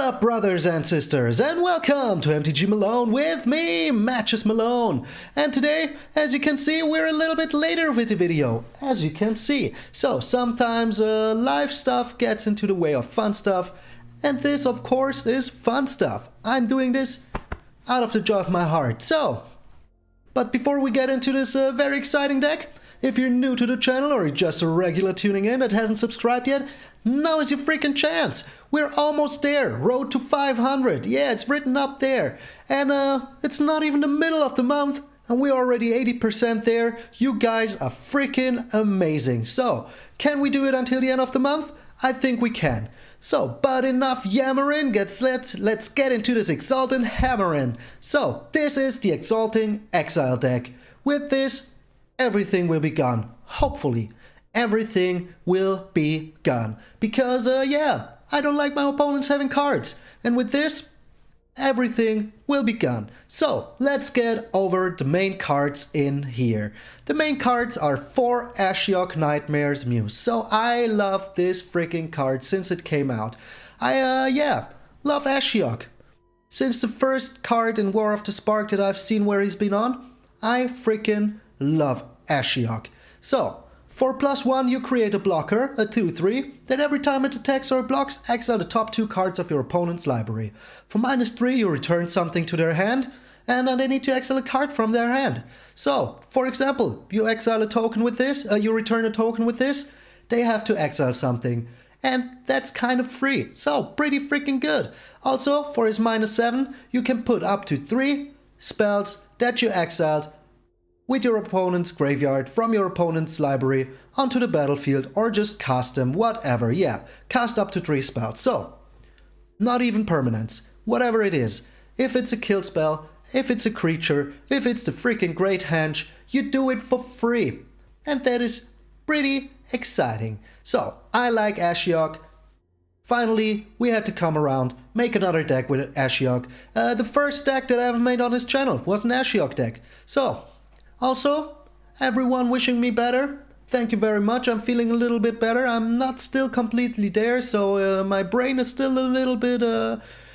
up, brothers and sisters, and welcome to MTG Malone with me, MTG Malone. And today, as you can see, we're a little bit later with the video, as you can see. So sometimes live stuff gets into the way of fun stuff, and this, of course, is fun stuff. I'm doing this out of the joy of my heart. But before we get into this very exciting deck, if you're new to the channel or you're just a regular tuning in that hasn't subscribed yet, now is your freaking chance. We're almost there. Road to 500. Yeah, it's written up there. And it's not even the middle of the month and we're already 80% there. You guys are freaking amazing. So, can we do it until the end of the month? I think we can. So, but enough yammering, let's get into this Exalting hammering. So, this is the Exalting Exile deck. With this, everything will be gone. Hopefully, everything will be gone. Because, yeah, I don't like my opponents having cards. And with this, everything will be gone. So, let's get over the main cards in here. The main cards are 4 Ashiok Nightmares Muse. So, I love this freaking card since it came out. Yeah, love Ashiok. Since the first card in War of the Spark that I've seen where he's been on, I freaking love Ashiok. So, for +1 you create a blocker, a 2/3, then every time it attacks or blocks, exile the top 2 cards of your opponent's library. For -3 you return something to their hand, and then they need to exile a card from their hand. So, for example, you exile a token with this, you return a token with this, they have to exile something. And that's kind of free, so pretty freaking good. Also, for his -7, you can put up to 3 spells that you exiled with your opponent's graveyard from your opponent's library onto the battlefield, or just cast them, whatever. Yeah, cast up to 3 spells. So, not even permanents, whatever it is. If it's a kill spell, if it's a creature, if it's the freaking Great Henge, you do it for free. And that is pretty exciting. So, I like Ashiok. Finally, we had to come around, make another deck with Ashiok. The first deck that I ever made on this channel was an Ashiok deck. So, also, everyone wishing me better, thank you very much. I'm feeling a little bit better. I'm not still completely there, so my brain is still a little bit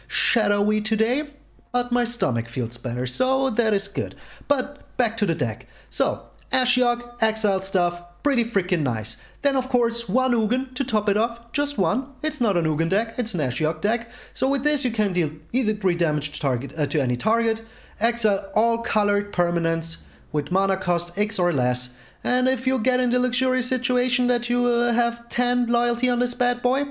shadowy today, but my stomach feels better, so that is good. But back to the deck. So, Ashiok, exile stuff, pretty freaking nice. Then of course 1 Ugin to top it off, just 1. It's not an Ugin deck, it's an Ashiok deck. So with this you can deal either 3 damage to any target, exile all colored permanents with mana cost X or less, and if you get in the luxurious situation that you have 10 loyalty on this bad boy,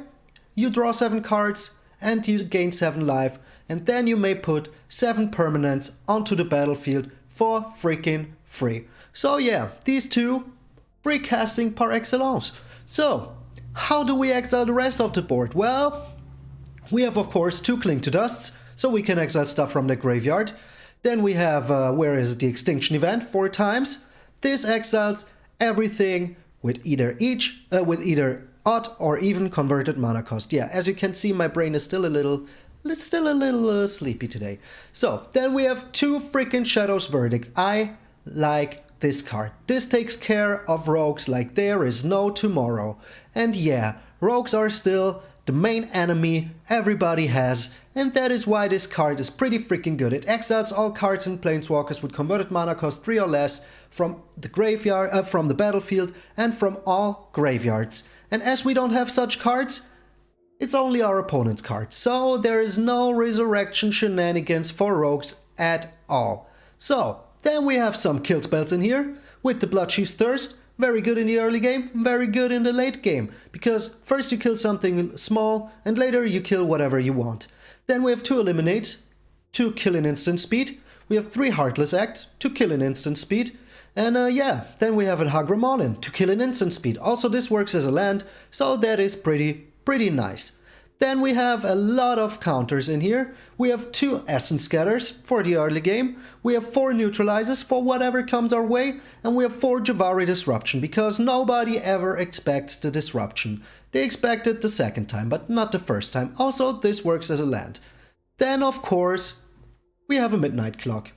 you draw 7 cards and you gain 7 life, and then you may put 7 permanents onto the battlefield for freaking free. So yeah, these two, free casting par excellence. So, how do we exile the rest of the board? Well, we have of course 2 Cling to Dusts, so we can exile stuff from the graveyard. Then we have, where is it, the Extinction Event 4 times. This exiles everything with either odd or even converted mana cost. Yeah, as you can see, my brain is still a little sleepy today. So, then we have 2 freaking Shadows Verdict. I like this card. This takes care of rogues like there is no tomorrow. And yeah, rogues are still the main enemy everybody has, and that is why this card is pretty freaking good. It exiles all cards and planeswalkers with converted mana cost 3 or less from the graveyard, from the battlefield, and from all graveyards. And as we don't have such cards, it's only our opponent's cards. So there is no resurrection shenanigans for rogues at all. So, then we have some kill spells in here, with the Bloodchief's Thirst, very good in the early game, very good in the late game, because first you kill something small, and later you kill whatever you want. Then we have 2 Eliminates, to kill in instant speed, we have 3 Heartless Acts, to kill in instant speed, and yeah, then we have a Hagramonin, to kill in instant speed. Also this works as a land, so that is pretty nice. Then we have a lot of counters in here. We have 2 Essence Scatters for the early game. We have 4 Neutralizes for whatever comes our way. And we have 4 Javari Disruption, because nobody ever expects the Disruption. They expect it the second time, but not the first time. Also, this works as a land. Then, of course, we have a Midnight Clock.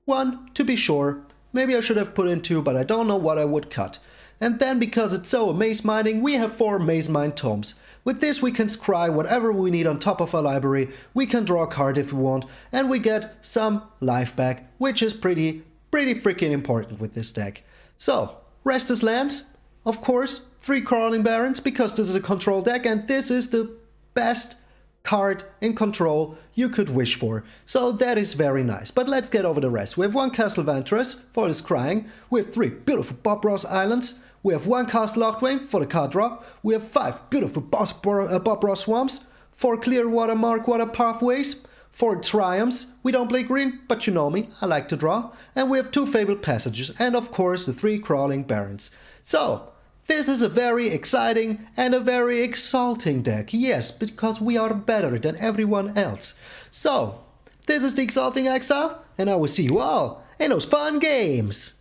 1, to be sure. Maybe I should have put in 2, but I don't know what I would cut. And then, because it's so maze mining, we have 4 maze mine tomes. With this we can scry whatever we need on top of our library, we can draw a card if we want, and we get some life back, which is pretty freaking important with this deck. So, Restless Lands, of course, 3 Crawling Barrens, because this is a control deck and this is the best card in control you could wish for. So that is very nice. But let's get over the rest. We have 1 Castle Ventress for the scrying. We have 3 beautiful Bob Ross Islands. We have 1 Castle Lochwain for the card draw. We have 5 beautiful Bob Ross Swamps. 4 Clearwater Markwater Pathways. 4 Triumphs. We don't play green, but you know me, I like to draw. And we have 2 Fabled Passages, and of course the 3 Crawling Barrens. So, this is a very exciting and a very exalting deck. Yes, because we are better than everyone else. So, this is the Exalting Exile, and I will see you all in those fun games.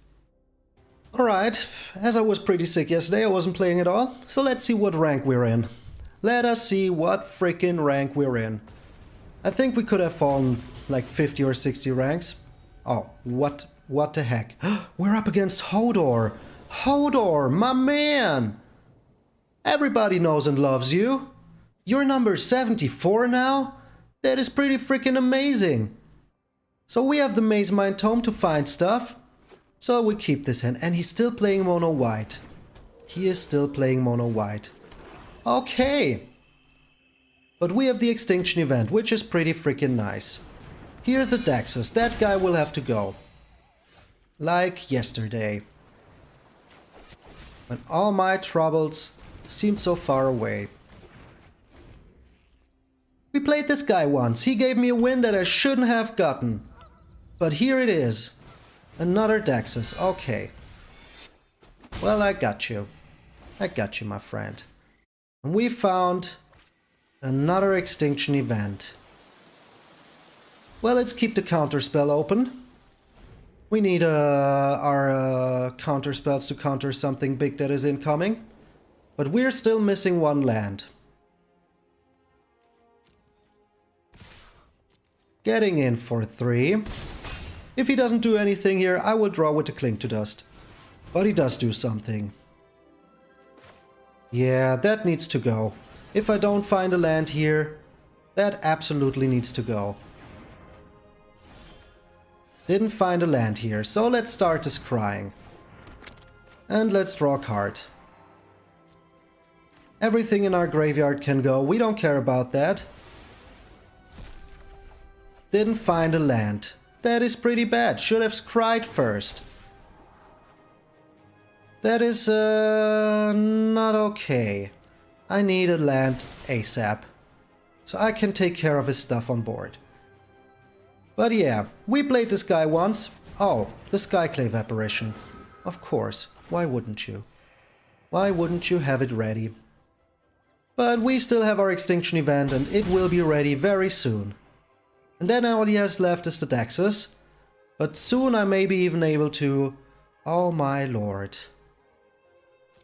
Alright, as I was pretty sick yesterday, I wasn't playing at all. So let's see what rank we're in. Let us see what freaking rank we're in. I think we could have fallen like 50 or 60 ranks. Oh, what the heck. We're up against Hodor. Hodor, my man! Everybody knows and loves you. You're number 74 now? That is pretty freaking amazing. So we have the Maze Mine Tome to find stuff. So we keep this hand. And he's still playing mono white. He is still playing mono white. Okay. But we have the Extinction event, which is pretty freaking nice. Here's the Daxus. That guy will have to go. Like yesterday. When all my troubles seemed so far away. We played this guy once. He gave me a win that I shouldn't have gotten. But here it is. Another Daxus. Okay. Well, I got you. I got you, my friend. And we found another Extinction event. Well, let's keep the counterspell open. We need our counterspells to counter something big that is incoming. But we're still missing 1 land. Getting in for 3. If he doesn't do anything here, I will draw with the Cling to Dust. But he does do something. Yeah, that needs to go. If I don't find a land here, that absolutely needs to go. Didn't find a land here, so let's start the scrying. And let's draw a card. Everything in our graveyard can go, we don't care about that. Didn't find a land. That is pretty bad, should have scryed first. That is not okay. I need a land ASAP, so I can take care of his stuff on board. But yeah, we played this guy once. Oh, the Skyclave Apparition. Of course, why wouldn't you? Why wouldn't you have it ready? But we still have our Extinction event and it will be ready very soon. And then all he has left is the Daxus. But soon I may be even able to... Oh my lord.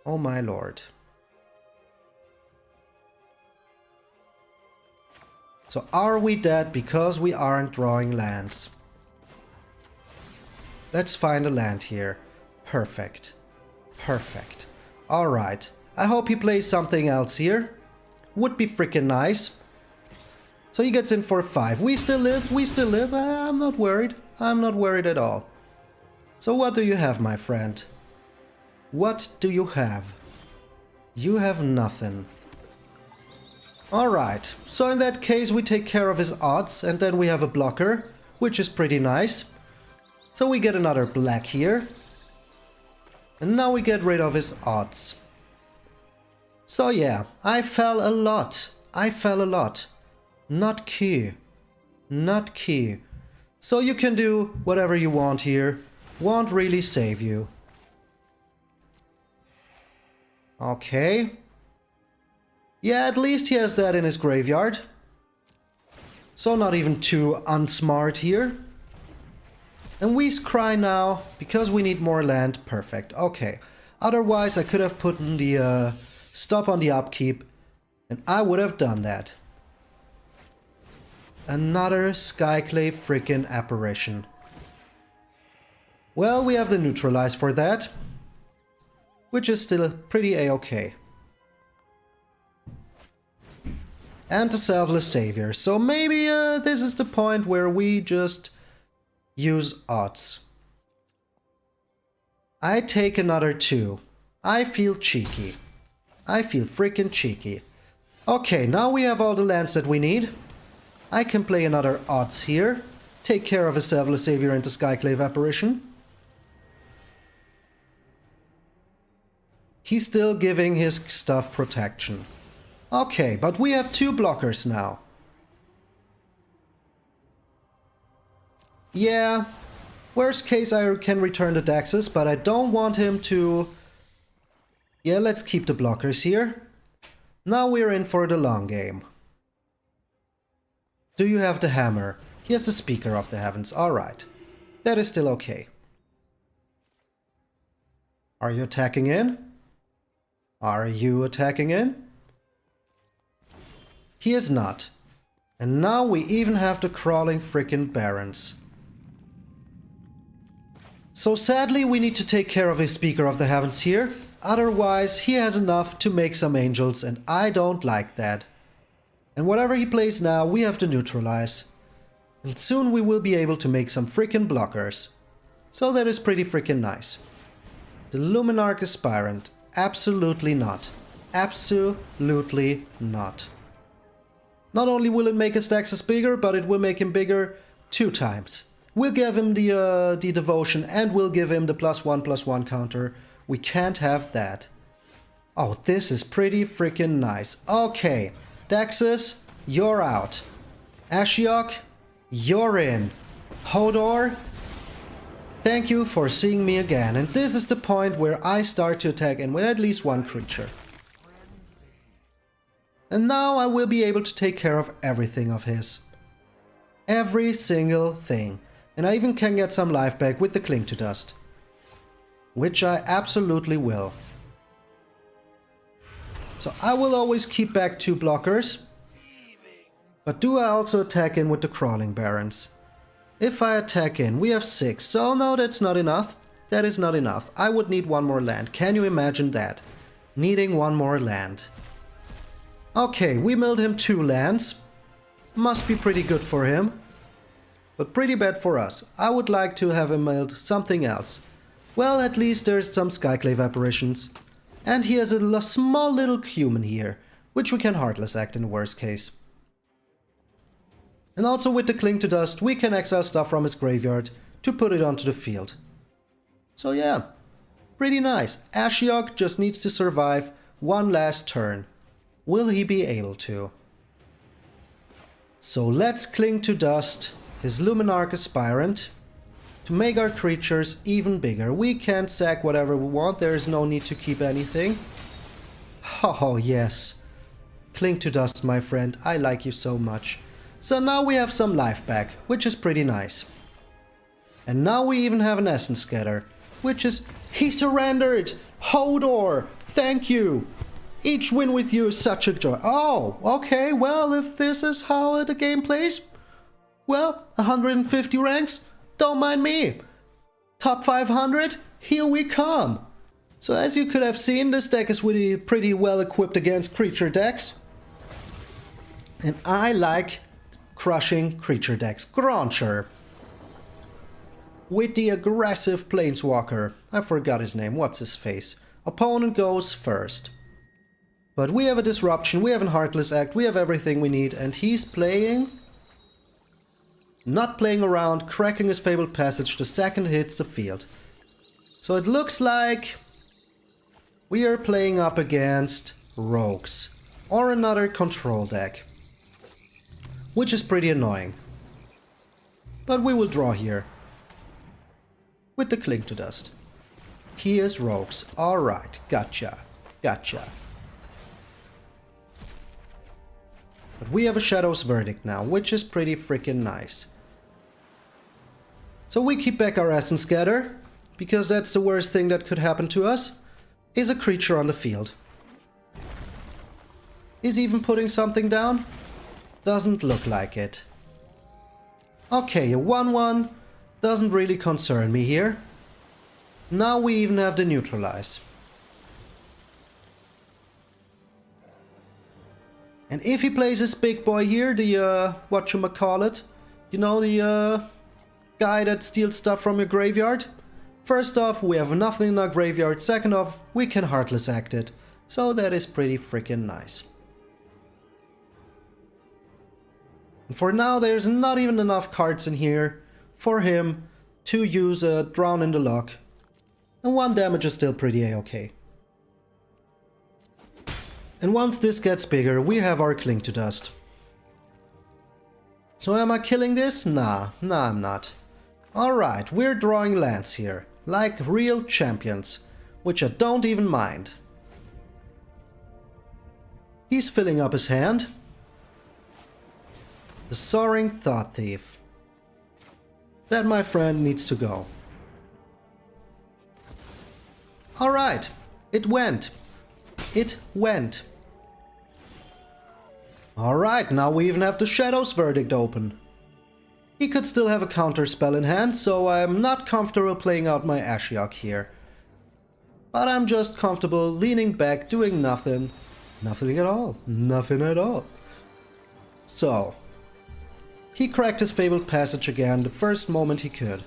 Oh my lord. So are we dead because we aren't drawing lands? Let's find a land here. Perfect. Perfect. Alright. I hope he plays something else here. Would be freaking nice. So he gets in for 5. We still live. We still live. I'm not worried. I'm not worried at all. So what do you have, my friend? What do you have? You have nothing. Alright, so in that case we take care of his odds and then we have a blocker, which is pretty nice. So we get another black here. And now we get rid of his odds. So yeah, I fell a lot. I fell a lot. Not key. Not key. So you can do whatever you want here. Won't really save you. Okay. Yeah, at least he has that in his graveyard. So not even too unsmart here. And we scry now, because we need more land. Perfect, okay. Otherwise I could have put the stop on the upkeep, and I would have done that. Another Skyclave freaking Apparition. Well, we have the neutralize for that. which is still pretty a-okay. And the Selfless Savior. So maybe this is the point where we just use odds. I take another 2. I feel cheeky. I feel freaking cheeky. Okay, now we have all the lands that we need. I can play another odds here. Take care of a Selfless Savior into Skyclave Apparition. He's still giving his stuff protection. Okay, but we have 2 blockers now. Yeah, worst case I can return the Daxes, but I don't want him to... Yeah, let's keep the blockers here. Now we're in for the long game. Do you have the hammer? He has the Speaker of the Heavens, alright. That is still okay. Are you attacking in? Are you attacking in? He is not. And now we even have the crawling frickin' Barons. So sadly we need to take care of his Speaker of the Heavens here. Otherwise he has enough to make some angels and I don't like that. And whatever he plays now we have to neutralize. And soon we will be able to make some frickin' blockers. So that is pretty frickin' nice. The Luminarch Aspirant. Absolutely not. Absolutely not. Not only will it make his Daxes bigger, but it will make him bigger 2 times. We'll give him the devotion and we'll give him the +1/+1 counter. We can't have that. Oh, this is pretty freaking nice. Okay, Daxes, you're out. Ashiok, you're in. Hodor, thank you for seeing me again. And this is the point where I start to attack and with at least 1 creature. And now I will be able to take care of everything of his. Every single thing. And I even can get some life back with the Cling to Dust. Which I absolutely will. So I will always keep back 2 blockers. But do I also attack in with the Crawling Barons? If I attack in, we have 6. So no, that's not enough. That is not enough. I would need 1 more land. Can you imagine that? Needing 1 more land. Okay, we milled him 2 lands. Must be pretty good for him. But pretty bad for us. I would like to have him milled something else. Well, at least there's some Skyclave Apparitions. And he has a small little human here, which we can Heartless Act in the worst case. And also with the Cling to Dust, we can exile stuff from his graveyard to put it onto the field. So yeah, pretty nice. Ashiok just needs to survive 1 last turn. Will he be able to? So let's Cling to Dust his Luminarch Aspirant to make our creatures even bigger. We can sack whatever we want, there is no need to keep anything. Oh yes. Cling to Dust, my friend, I like you so much. So now we have some life back, which is pretty nice. And now we even have an Essence Scatter, which is... He surrendered! Hodor! Thank you! Each win with you is such a joy. Oh, okay, well, if this is how the game plays, well, 150 ranks, don't mind me. Top 500, here we come. So as you could have seen, this deck is really pretty well equipped against creature decks. And I like crushing creature decks. Groncher. With the aggressive Planeswalker. I forgot his name, what's his face? Opponent goes first. But we have a Disruption, we have a Heartless Act, we have everything we need, and he's playing... Not playing around, cracking his Fabled Passage the second it hits the field. So it looks like... we are playing up against Rogues. Or another control deck. Which is pretty annoying. But we will draw here. With the Cling to Dust. He is Rogues. Alright, gotcha. Gotcha. But we have a Shadow's Verdict now, which is pretty freaking nice. So we keep back our Essence Scatter, because that's the worst thing that could happen to us, is a creature on the field. Is even putting something down? Doesn't look like it. Okay, a 1/1 doesn't really concern me here. Now we even have the Neutralize. And if he plays his big boy here, the, whatchamacallit, you know, the, guy that steals stuff from your graveyard? First off, we have nothing in our graveyard. Second off, we can Heartless Act it. So that is pretty freaking nice. And for now, there's not even enough cards in here for him to use a Drown in the Loch. And 1 damage is still pretty a-okay. And once this gets bigger, we have our Cling to Dust. So am I killing this? Nah, I'm not. Alright, we're drawing lands here, like real champions, which I don't even mind. He's filling up his hand. The Soaring Thought Thief. That, my friend, needs to go. Alright, it went. It went. Alright, now we even have the Shadow's Verdict open. He could still have a counter spell in hand, so I'm not comfortable playing out my Ashiok here. But I'm just comfortable leaning back, doing nothing. Nothing at all. Nothing at all. So, he cracked his Fabled Passage again the first moment he could.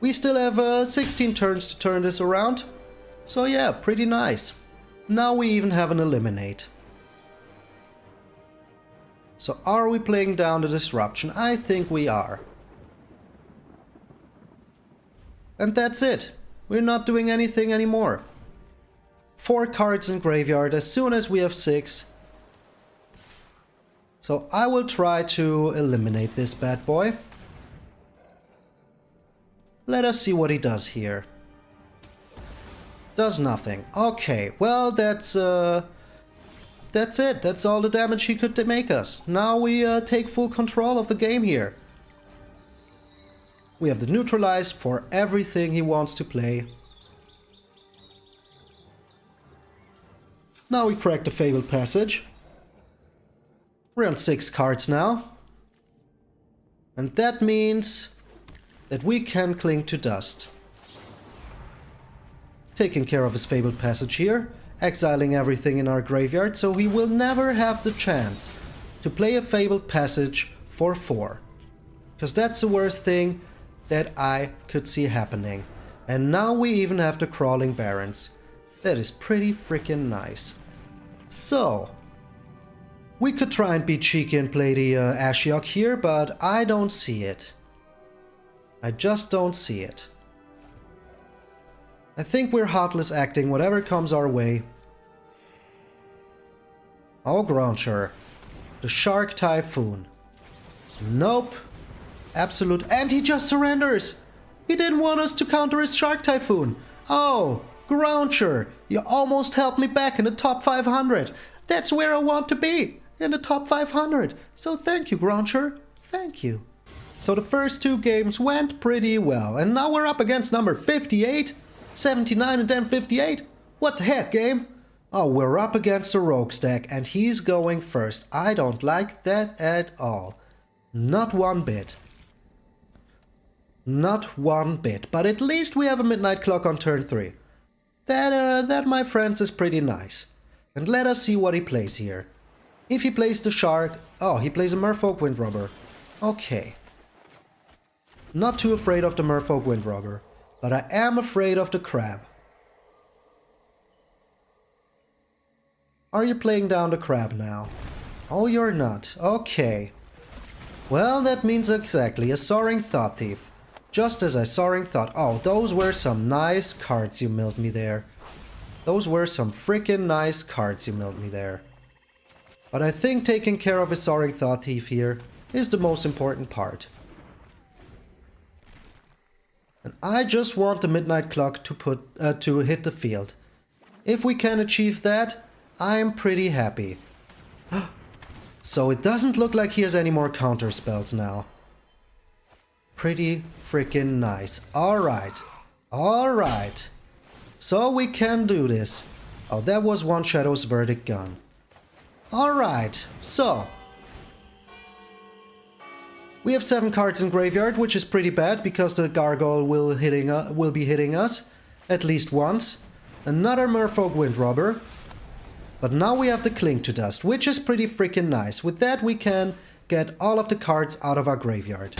We still have 16 turns to turn this around. So yeah, pretty nice. Now we even have an Eliminate. So are we playing down the Disruption? I think we are. And that's it. We're not doing anything anymore. 4 cards in graveyard as soon as we have 6. So I will try to eliminate this bad boy. Let us see what he does here. Does nothing. Okay, well that's it. That's all the damage he could make us. Now we take full control of the game here. We have the Neutralize for everything he wants to play. Now we crack the Fabled Passage. We're on 6 cards now. And that means that we can Cling to Dust. Taking care of his Fabled Passage here. Exiling everything in our graveyard, so he will never have the chance to play a Fabled Passage for 4. Because that's the worst thing that I could see happening. And now we even have the Crawling Barrens. That is pretty freaking nice. So, we could try and be cheeky and play the Ashiok here, but I don't see it. I just don't see it. I think we're Heartless Acting whatever comes our way. Oh, Grouncher. The Shark Typhoon. Nope. Absolute. And he just surrenders! He didn't want us to counter his Shark Typhoon. Oh, Grouncher, you almost helped me back in the top 500. That's where I want to be, in the top 500. So thank you, Grouncher. Thank you. So the first 2 games went pretty well. And now we're up against number 58. 79 and then 58? What the heck, game? Oh, we're up against a rogue stack and he's going first. I don't like that at all. Not one bit. Not one bit. But at least we have a Midnight Clock on turn 3. That, my friends, is pretty nice. And let us see what he plays here. If he plays the Shark... Oh, he plays a Merfolk Windrobber. Okay. Not too afraid of the Merfolk Windrobber. But I am afraid of the Crab. Are you playing down the Crab now? Oh, you're not. Okay. Well, that means exactly a Soaring Thought Thief. Just as I Soaring Thought. Oh, those were some nice cards you milled me there. Those were some freaking nice cards you milled me there. But I think taking care of a Soaring Thought Thief here is the most important part. And I just want the Midnight Clock to hit the field. If we can achieve that, I'm pretty happy. So it doesn't look like he has any more counter spells now. Pretty freaking nice. Alright. Alright. So we can do this. Oh, that was one Shadow's Verdict gun. Alright. So. We have 7 cards in graveyard, which is pretty bad because the Gargoyle will be hitting us at least once. Another Merfolk Windrobber. But now we have the Cling to Dust, which is pretty freaking nice. With that we can get all of the cards out of our graveyard.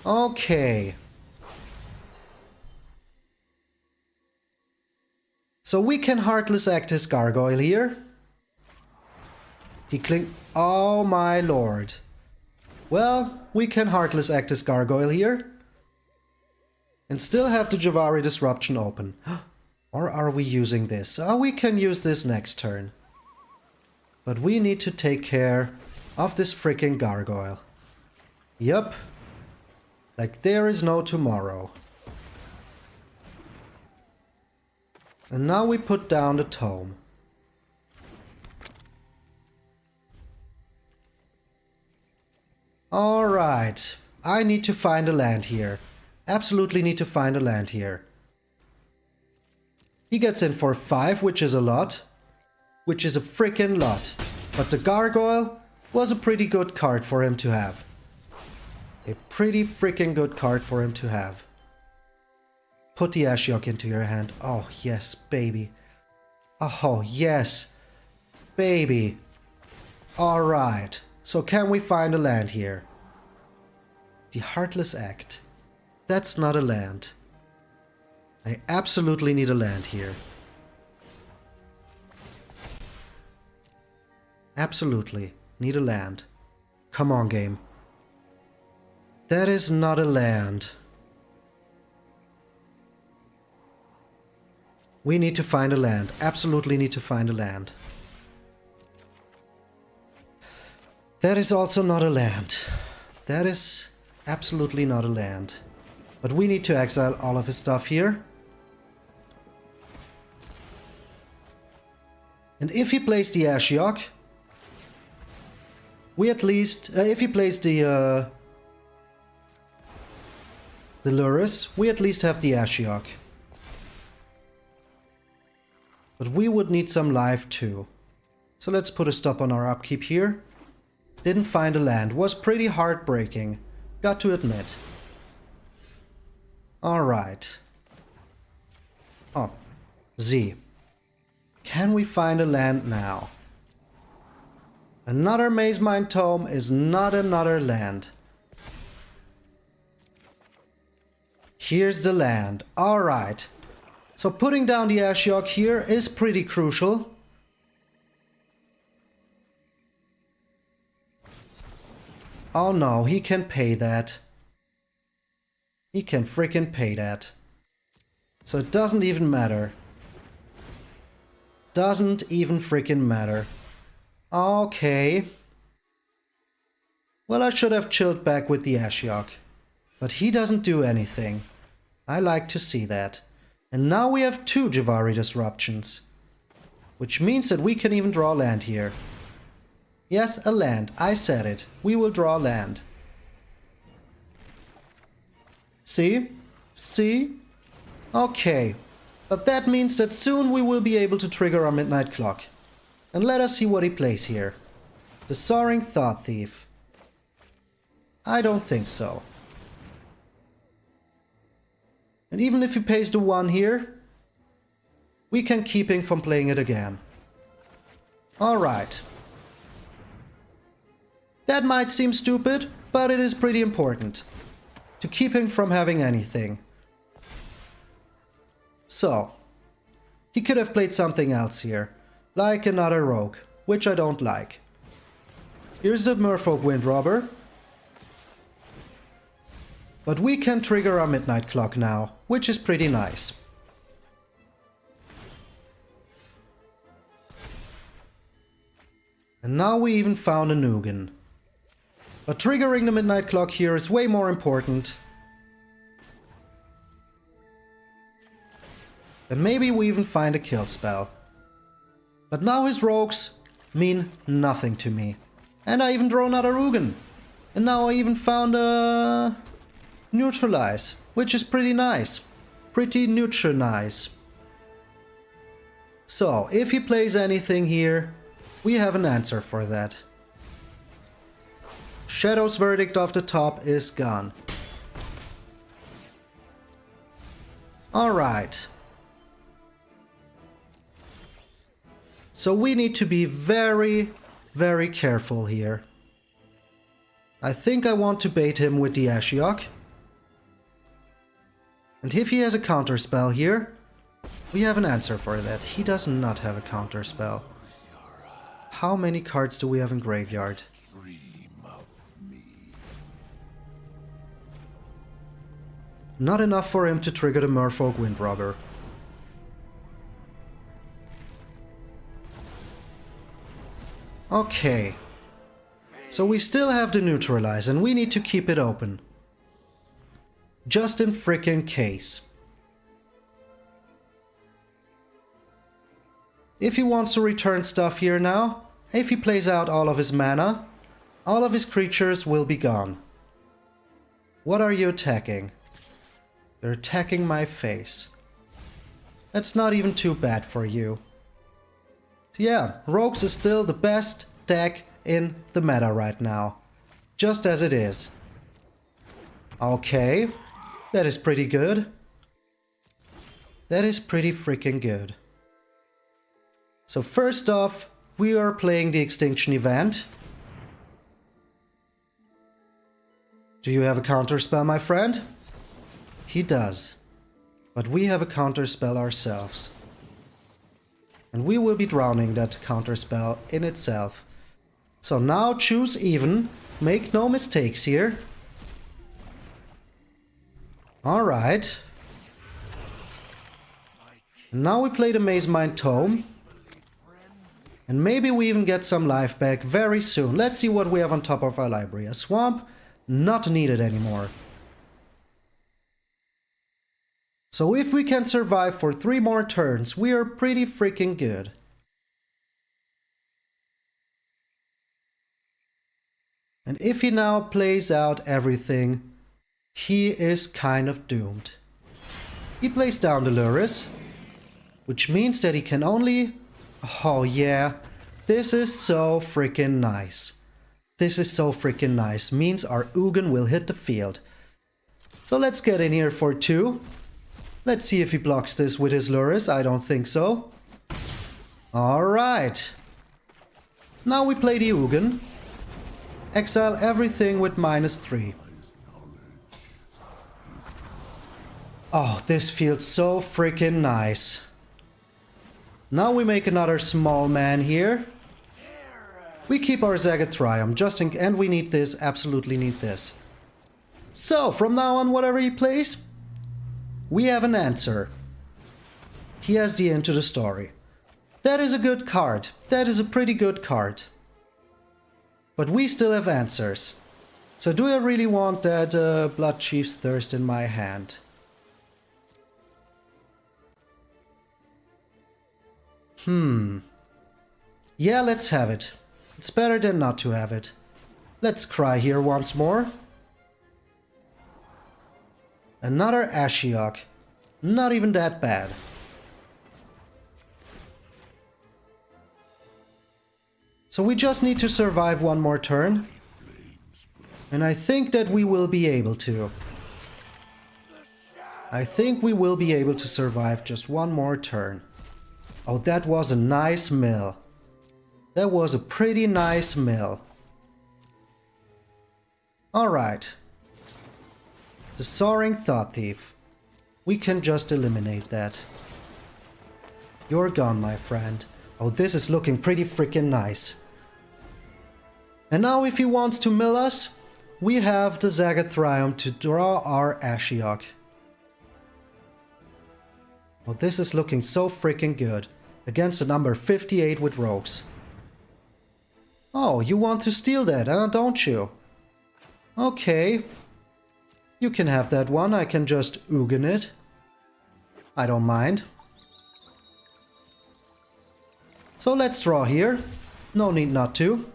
Okay. So we can Heartless Act his Gargoyle here. He cling... Oh my lord. Well, we can Heartless Act his Gargoyle here. And still have the Jwari Disruption open. Or are we using this? Oh, we can use this next turn. But we need to take care of this freaking Gargoyle. Yup. Like there is no tomorrow. And now we put down the Tome. Alright. I need to find a land here. Absolutely need to find a land here. He gets in for 5, which is a lot. Which is a freaking lot. But the Gargoyle was a pretty good card for him to have. A pretty freaking good card for him to have. Put the Ashiok into your hand. Oh, yes, baby. Oh, yes, baby. Alright. So can we find a land here? The Heartless Act. That's not a land. I absolutely need a land here. Absolutely. Need a land. Come on, game. That is not a land. We need to find a land. Absolutely need to find a land. That is also not a land. That is absolutely not a land. But we need to exile all of his stuff here. And if he plays the Ashiok, we at least... if he plays the Lurrus, we at least have the Ashiok. But we would need some life too. So let's put a stop on our upkeep here. Didn't find a land. Was pretty heartbreaking. Got to admit. Alright. Oh. Z. Can we find a land now? Another Maze Mind Tome is not another land. Here's the land. Alright. So putting down the Ashiok here is pretty crucial. Oh no, he can pay that. He can freaking pay that. So it doesn't even matter. Doesn't even freaking matter. Okay. Well, I should have chilled back with the Ashiok. But he doesn't do anything. I like to see that. And now we have 2 Jwari Disruptions. Which means that we can even draw land here. Yes, a land. I said it. We will draw land. See? See? Okay. But that means that soon we will be able to trigger our Midnight Clock. And let us see what he plays here. The Soaring Thought Thief. I don't think so. And even if he pays the 1 here, we can keep him from playing it again. Alright. That might seem stupid, but it is pretty important. To keep him from having anything. So, he could have played something else here. Like another rogue, which I don't like. Here's the Merfolk Windrobber. But we can trigger our Midnight Clock now, which is pretty nice. And now we even found a Nugan. But triggering the Midnight Clock here is way more important. And maybe we even find a kill spell. But now his rogues mean nothing to me. And I even draw another Ugin. And now I even found a Neutralize, which is pretty nice. Pretty neutral nice. So, if he plays anything here, we have an answer for that. Shadow's Verdict off the top is gone. Alright. So we need to be very, very careful here. I think I want to bait him with the Ashiok. And if he has a counterspell here, we have an answer for that. He does not have a counterspell. How many cards do we have in graveyard? Not enough for him to trigger the Merfolk Windrobber. Okay. So we still have the neutralize and we need to keep it open. Just in frickin' case. If he wants to return stuff here now, if he plays out all of his mana, all of his creatures will be gone. What are you attacking? You're attacking my face. That's not even too bad for you. So yeah, Rogues is still the best deck in the meta right now. Just as it is. Okay, that is pretty good. That is pretty freaking good. So first off, we are playing the Extinction event. Do you have a counterspell, my friend? He does. But we have a counterspell ourselves. And we will be drowning that counterspell in itself. So now choose even. Make no mistakes here. Alright. Now we play the Maze Mind Tome. And maybe we even get some life back very soon. Let's see what we have on top of our library. A Swamp, not needed anymore. So if we can survive for 3 more turns, we are pretty freaking good. And if he now plays out everything, he is kind of doomed. He plays down the Lurrus, which means that he can only... Oh yeah, this is so freaking nice. This is so freaking nice. Means our Ugin will hit the field. So let's get in here for 2. Let's see if he blocks this with his Lurrus. I don't think so. Alright. Now we play the Ugin. Exile everything with -3. Oh, this feels so freaking nice. Now we make another small man here. We keep our Zagathrium just in, and we need this, absolutely need this. So, from now on, whatever he plays, we have an answer. He has the end to the story. That is a good card. That is a pretty good card. But we still have answers. So do I really want that Blood Chief's Thirst in my hand? Yeah, let's have it. It's better than not to have it. Let's cry here once more. Another Ashiok. Not even that bad. So we just need to survive one more turn. And I think that we will be able to. I think we will be able to survive just one more turn. Oh, that was a nice mill. That was a pretty nice mill. Alright. The Soaring Thought Thief. We can just eliminate that. You're gone, my friend. Oh, this is looking pretty freaking nice. And now if he wants to mill us, we have the Zagathrium to draw our Ashiok. Well, this is looking so freaking good. Against the number 58 with Rogues. Oh, you want to steal that, huh, don't you? Okay. You can have that one, I can just Ugin it. I don't mind. So let's draw here. No need not to.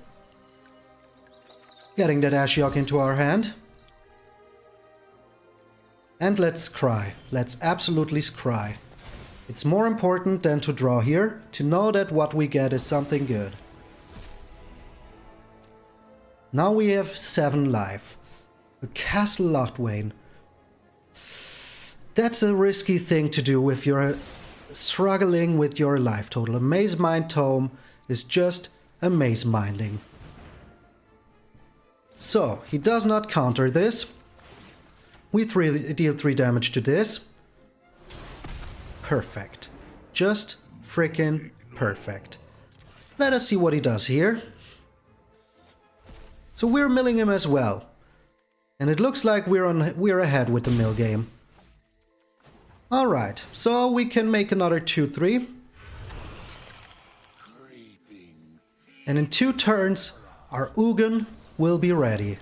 Getting that Ashiok into our hand. And let's scry. Let's absolutely scry. It's more important than to draw here, to know that what we get is something good. Now we have 7 life. A Castle Lochwain. That's a risky thing to do with your struggling with your life total. A Maze Mind Tome is just a maze minding. So, he does not counter this. We deal 3 damage to this. Perfect. Just freaking perfect. Let us see what he does here. So we're milling him as well. And it looks like we're ahead with the mill game. Alright, so we can make another 2-3. And in 2 turns, our Ugin will be ready.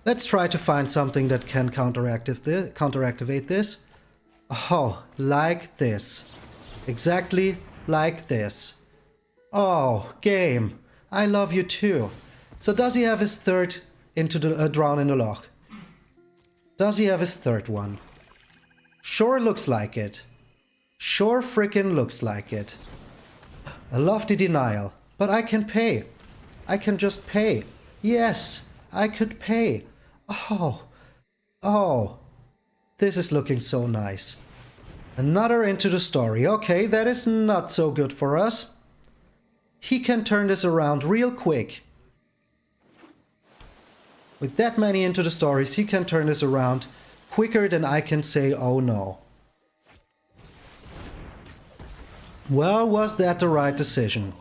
Let's try to find something that can counteractivate this. Oh, like this. Exactly like this. Oh, game. I love you too. So does he have his third into the Drown in the Loch? Does he have his third one? Sure looks like it. Sure frickin' looks like it. A lofty denial. But I can pay. I can just pay. Yes, I could pay. Oh. Oh. This is looking so nice. Another into the story. Okay, that is not so good for us. He can turn this around real quick. With that many into the stories, he can turn this around quicker than I can say, oh no. Well, was that the right decision?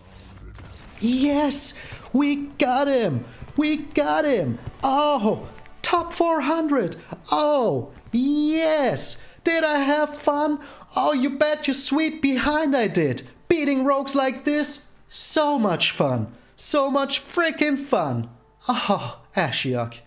Yes! We got him! We got him! Oh! Top 400! Oh! Yes! Did I have fun? Oh, you bet your sweet behind I did! Beating rogues like this? So much fun! So much freaking fun! Oh, Ashiok.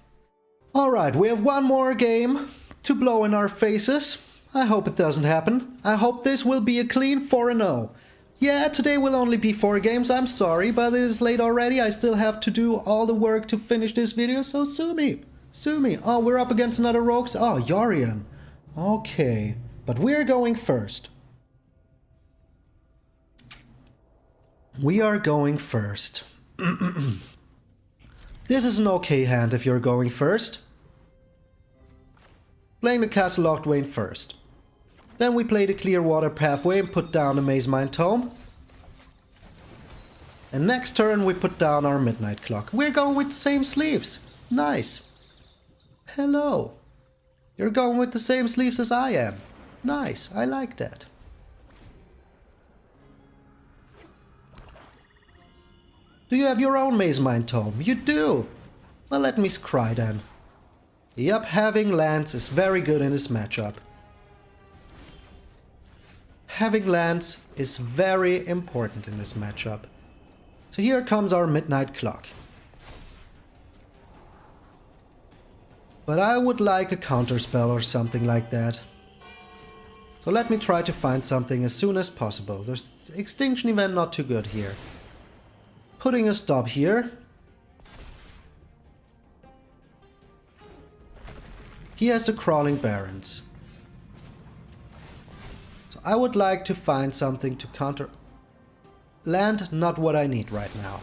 Alright, we have one more game to blow in our faces. I hope it doesn't happen. I hope this will be a clean 4-0. Yeah, today will only be 4 games, I'm sorry, but it is late already. I still have to do all the work to finish this video, so sue me. Sue me. Oh, we're up against another rogues. Oh, Yorion. Okay, but we're going first. We are going first. This is an okay hand if you're going first. Playing the Castle Lochwain first. Then we play the Clearwater Pathway and put down the Maze Mind Tome. And next turn we put down our Midnight Clock. We're going with the same sleeves. Nice. Hello. You're going with the same sleeves as I am. Nice, I like that. Do you have your own Maze Mind Tome? You do. Well, let me cry then. Yup, having lands is very good in this matchup. Having lands is very important in this matchup. So here comes our Midnight Clock. But I would like a counterspell or something like that. So let me try to find something as soon as possible. The Extinction Event not too good here. Putting a stop here. He has the Crawling Barrens. So I would like to find something to counter... Land, not what I need right now.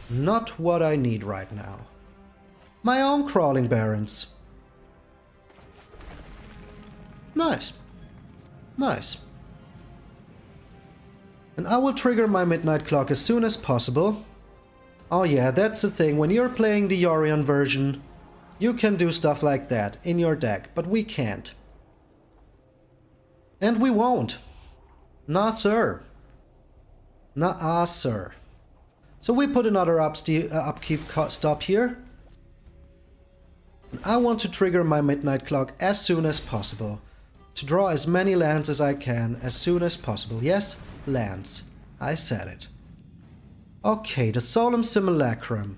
Not what I need right now. My own Crawling Barrens. Nice. Nice. And I will trigger my Midnight Clock as soon as possible. Oh yeah, that's the thing. When you're playing the Yorion version, you can do stuff like that in your deck, but we can't. And we won't. Nah, sir. Nah, sir. So we put another upkeep stop here. And I want to trigger my Midnight Clock as soon as possible. To draw as many lands as I can as soon as possible. Yes, lands. I said it. Okay, the Solemn Simulacrum.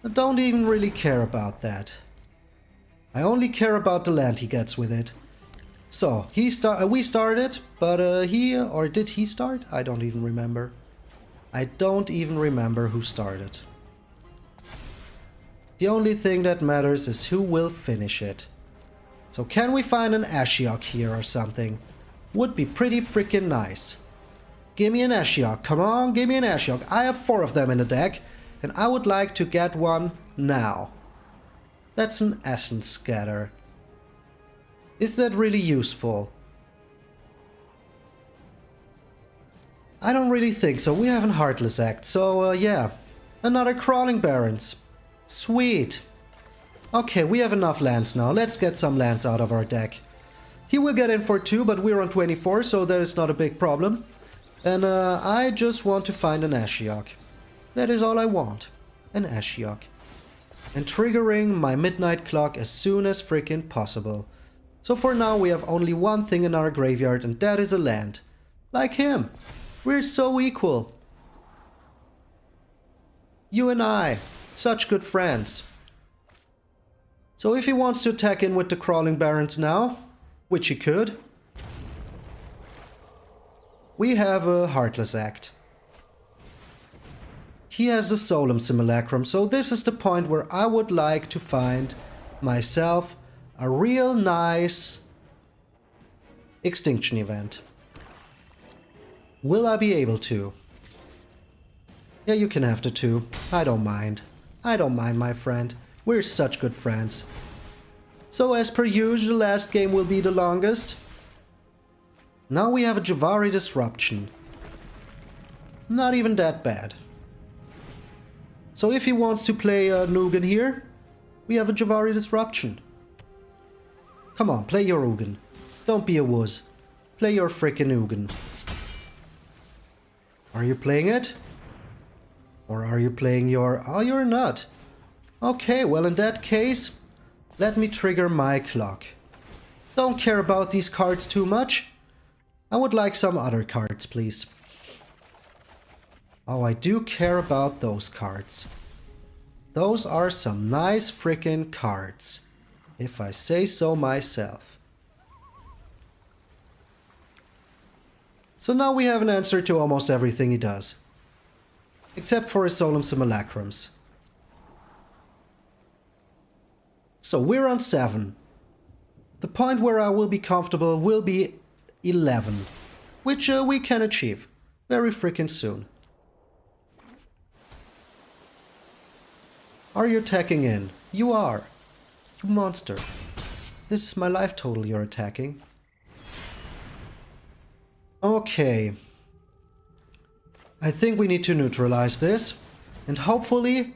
I don't even really care about that. I only care about the land he gets with it. So, we started, but did he start? I don't even remember. I don't even remember who started. The only thing that matters is who will finish it. So can we find an Ashiok here or something? Would be pretty freaking nice. Give me an Ashiok, come on, give me an Ashiok. I have 4 of them in the deck, and I would like to get one now. That's an Essence Scatter. Is that really useful? I don't really think so. We have a Heartless Act, so yeah. Another Crawling Barrens. Sweet. Okay, we have enough lands now. Let's get some lands out of our deck. He will get in for 2, but we're on 24, so that is not a big problem. And I just want to find an Ashiok. That is all I want. An Ashiok. And triggering my midnight clock as soon as freaking possible. So for now we have only one thing in our graveyard, and that is a land. Like him. We're so equal. You and I. Such good friends. So if he wants to attack in with the Crawling Barrens now, which he could, we have a Heartless Act. He has the Solemn Simulacrum, so this is the point where I would like to find myself a real nice Extinction event. Will I be able to? Yeah, you can have the 2. I don't mind. I don't mind, my friend. We're such good friends. So as per usual, the last game will be the longest. Now we have a Javari Disruption. Not even that bad. So if he wants to play Nugan here, we have a Javari Disruption. Come on, play your Ugin. Don't be a wuss. Play your frickin' Ugin. Are you playing it? Or are you playing your... Oh, you're not. Okay, well in that case, let me trigger my clock. Don't care about these cards too much. I would like some other cards, please. Oh, I do care about those cards. Those are some nice frickin' cards, if I say so myself. So now we have an answer to almost everything he does. Except for his Solemn Simulacrums. So we're on 7. The point where I will be comfortable will be 11. Which we can achieve very freaking soon. Are you attacking in? You are. You monster. This is my life total you're attacking. Okay. I think we need to neutralize this. And hopefully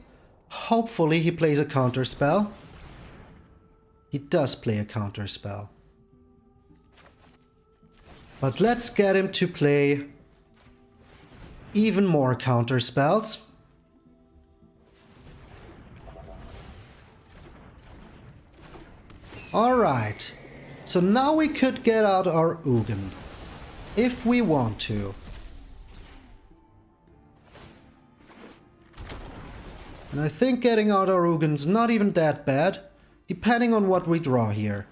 he plays a counter spell. He does play a counter spell. But let's get him to play even more counter spells. Alright. So now we could get out our Ugin. If we want to. And I think getting out our Ugin's not even that bad, depending on what we draw here.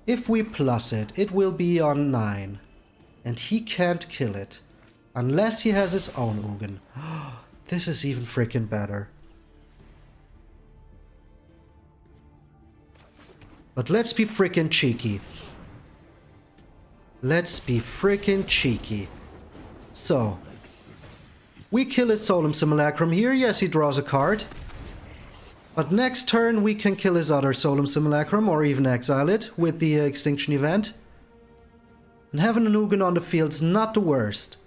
If we plus it, it will be on 9. And he can't kill it. Unless he has his own Ugin. This is even freaking better. But let's be freaking cheeky. Let's be freaking cheeky. So, we kill his Solemn Simulacrum here. Yes, he draws a card. But next turn we can kill his other Solemn Simulacrum or even exile it with the Extinction event. And having an Ugin on the field's not the worst.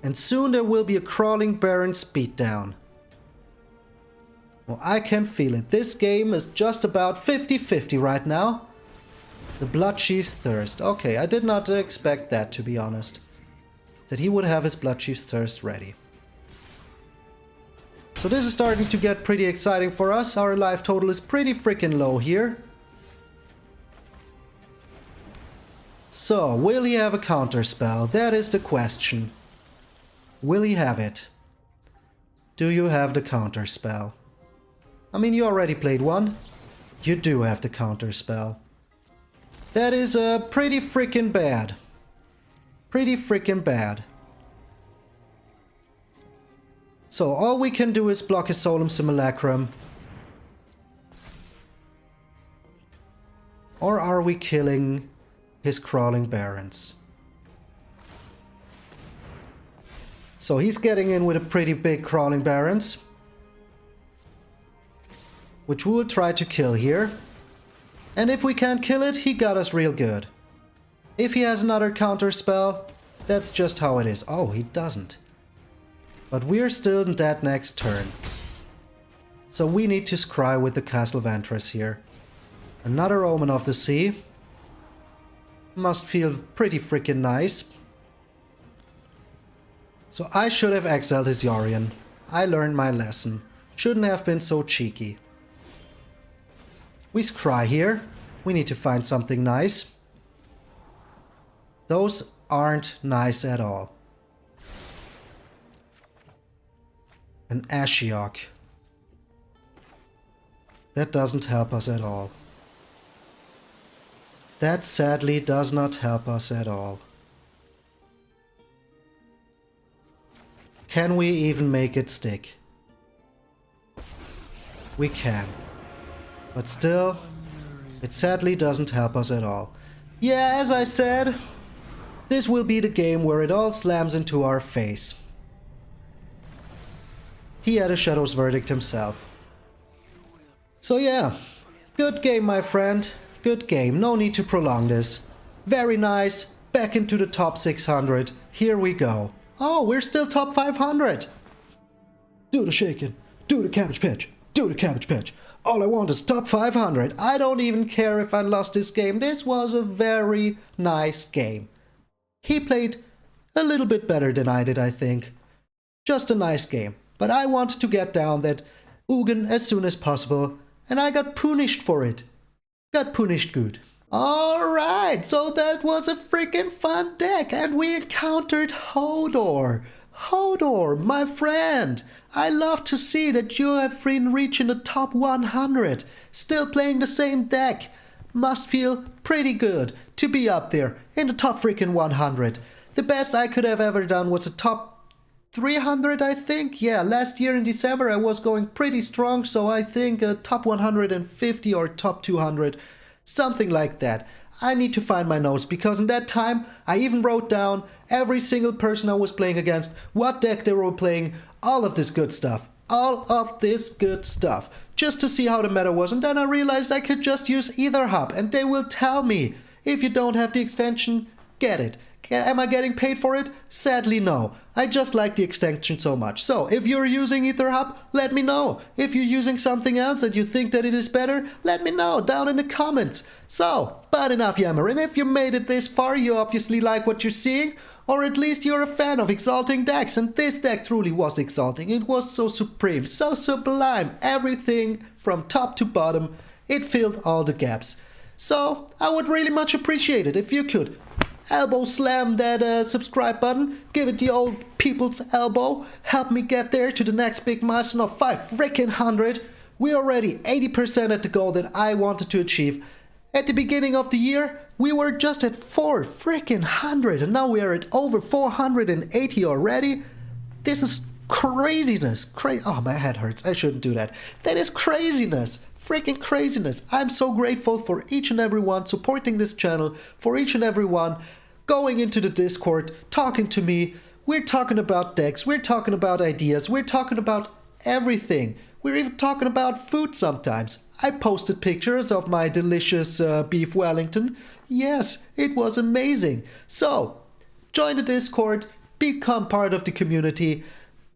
And soon there will be a Crawling Baron's beatdown. Well, I can feel it. This game is just about 50-50 right now. The Bloodchief's Thirst. Okay, I did not expect that, to be honest. That he would have his Bloodchief's Thirst ready. So this is starting to get pretty exciting for us. Our life total is pretty freaking low here. So, will he have a counter spell? That is the question. Will he have it? Do you have the counter spell? I mean, you already played one. You do have the counter spell. That is pretty freaking bad. Pretty freaking bad. So all we can do is block his Solemn Simulacrum. Or are we killing his Crawling Barons? So he's getting in with a pretty big Crawling Barons. which we will try to kill here. And if we can't kill it, he got us real good. If he has another counter spell, that's just how it is. Oh, he doesn't. But we're still in that next turn. So we need to scry with the Castle of Ventress here. Another Omen of the Sea. Must feel pretty freaking nice. So I should have exiled his Yorion. I learned my lesson. Shouldn't have been so cheeky. We scry here. We need to find something nice. Those aren't nice at all. An Ashiok. That doesn't help us at all. That sadly does not help us at all. Can we even make it stick? We can. But still, it sadly doesn't help us at all. Yeah, as I said, this will be the game where it all slams into our face. He had a Shadow's Verdict himself. So yeah, good game, my friend. Good game. No need to prolong this. Very nice. Back into the top 600. Here we go. Oh, we're still top 500. Do the shaking. Do the cabbage patch. Do the cabbage patch. All I want is top 500. I don't even care if I lost this game. This was a very nice game. He played a little bit better than I did, I think. Just a nice game. But I wanted to get down that Ugin as soon as possible. And I got punished for it. Got punished good. Alright, so that was a freaking fun deck. And we encountered Hodor. Hodor, my friend. I love to see that you have been reaching the top 100. Still playing the same deck. Must feel pretty good to be up there in the top freaking 100. The best I could have ever done was a top 300, I think. Yeah, last year in December I was going pretty strong, so I think top 150 or top 200, something like that. I need to find my notes, because in that time I even wrote down every single person I was playing against, what deck they were playing, all of this good stuff. All of this good stuff. Just to see how the meta was, and then I realized I could just use either hub, and they will tell me, if you don't have the extension, get it. Am I getting paid for it? Sadly, no. I just like the extension so much. So, if you're using EtherHub, let me know. If you're using something else and you think that it is better, let me know down in the comments. So, but enough yammering. If you made it this far, you obviously like what you're seeing, or at least you're a fan of exalting decks, and this deck truly was exalting. It was so supreme, so sublime. Everything from top to bottom, it filled all the gaps. So, I would really much appreciate it if you could elbow slam that subscribe button, give it the old people's elbow, help me get there to the next big milestone of 500. We're already 80% at the goal that I wanted to achieve. At the beginning of the year, we were just at 400, and now we are at over 480 already. This is craziness. Oh, my head hurts. I shouldn't do that. That is craziness. Freaking craziness. I'm so grateful for each and every one supporting this channel, for each and every one going into the Discord, talking to me. We're talking about decks, we're talking about ideas, we're talking about everything. We're even talking about food sometimes. I posted pictures of my delicious beef Wellington. Yes, it was amazing. So, join the Discord, become part of the community,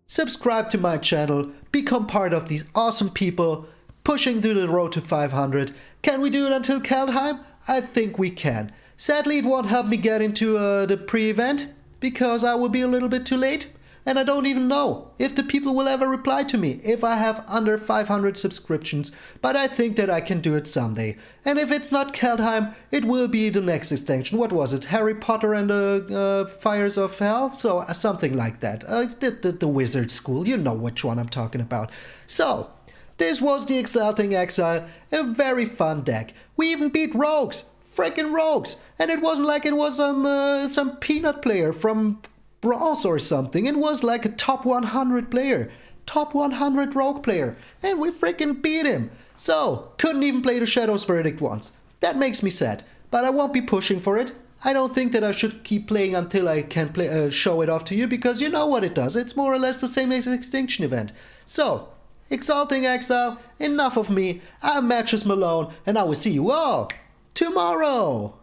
subscribe to my channel, become part of these awesome people pushing to the road to 500. Can we do it until Kaldheim? I think we can. Sadly, it won't help me get into the pre-event, because I will be a little bit too late, and I don't even know if the people will ever reply to me if I have under 500 subscriptions, but I think that I can do it someday. And if it's not Kaldheim, it will be the next extension. What was it? Harry Potter and the Fires of Hell? So, something like that. The Wizard School, you know which one I'm talking about. So, this was the Exalting Exile, a very fun deck. We even beat rogues, freaking rogues, and it wasn't like it was some peanut player from Bronze or something. It was like a top 100 player, top 100 rogue player, and we freaking beat him. So, couldn't even play the Shadow's Verdict once. That makes me sad, but I won't be pushing for it. I don't think that I should keep playing until I can show it off to you, because you know what it does. It's more or less the same as Extinction Event. So, Exalting Exile, enough of me. I'm MTG Malone, and I will see you all tomorrow.